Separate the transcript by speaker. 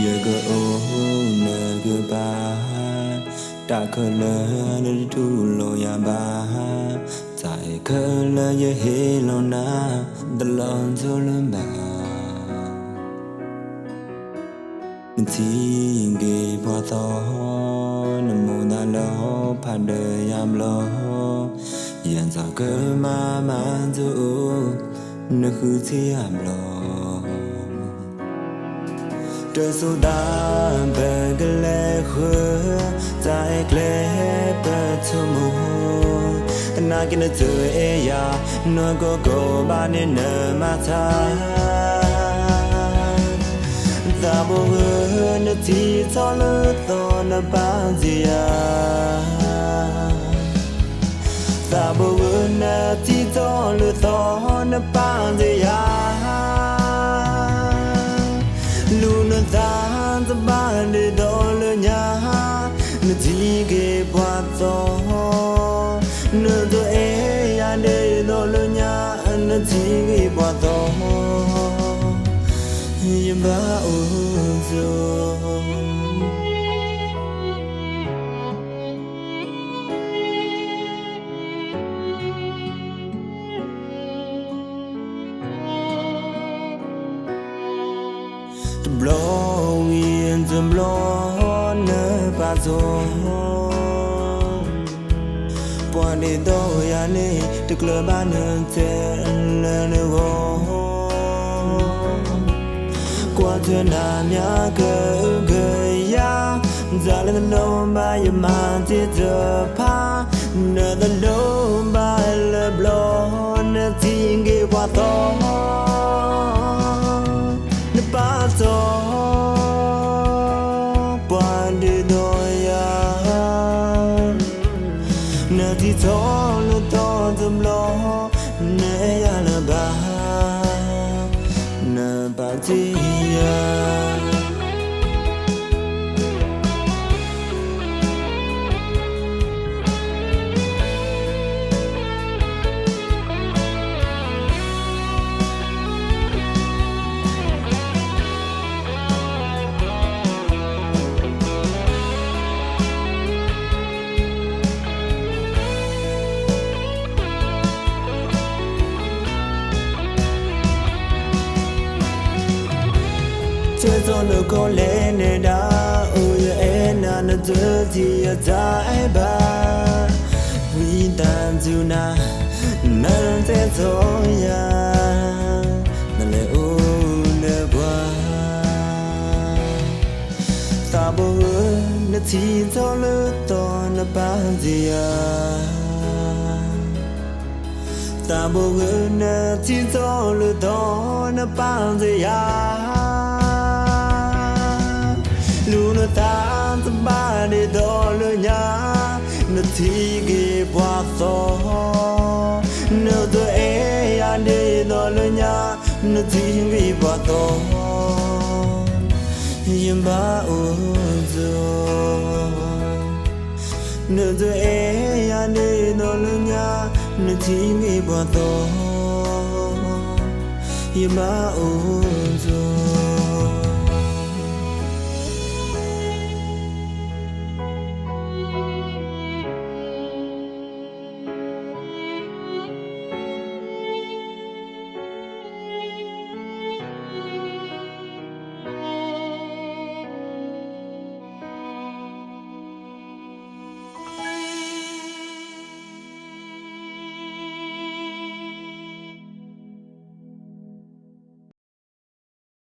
Speaker 1: Yaga oh naga ba Takala na tu lo ya ba Sai kala ye he lo na Dalon so lo ba Tinge bwa tho Namo da lo Phada yam lo Yan sa ke ma man zu Na khu thi am lo Đời số đã về cái lẽ khứa Tại lẽ bờ thu mù Na kia nó chơi e ya Nó có cổ ba nên nở mà tha Ta bố ngờ nó chỉ cho lỡ to nó bán gì à Ta bố ngờ nó chỉ cho lỡ to nó bán gì à Luna tan ta ban de dolo nya na ti ke bwa to no to e ya de dolo nya na ti ke bwa to yin ba o zo Blow in the blow ne ba zo Pwan de do ya ne de kle ba ne te ne go Kwa te na mya ge ya Za le no ba ya ma ti de pa Ne the no ba le blow ne ting ge wa to Paso Pwande doya Na ti tolo to zumlo Ne ya la ba Na ba ti ya Cho nó có lẽ này đã ôi em na nó giờ thì ra ai ba vì tan dù na nó sẽ thôi ya nó lại u nè qua ta bố nó chỉ cho lỡ to nó bán gì à ta bố nó chỉ cho lỡ to nó bán gì à Luna tan ta ba de do lo nya Na ti ge bwa so No to e ya de do lo nya Na ti ge bwa to Yin ba o zo No to e ya de do lo nya Na ti ge bwa to Yin ba o zo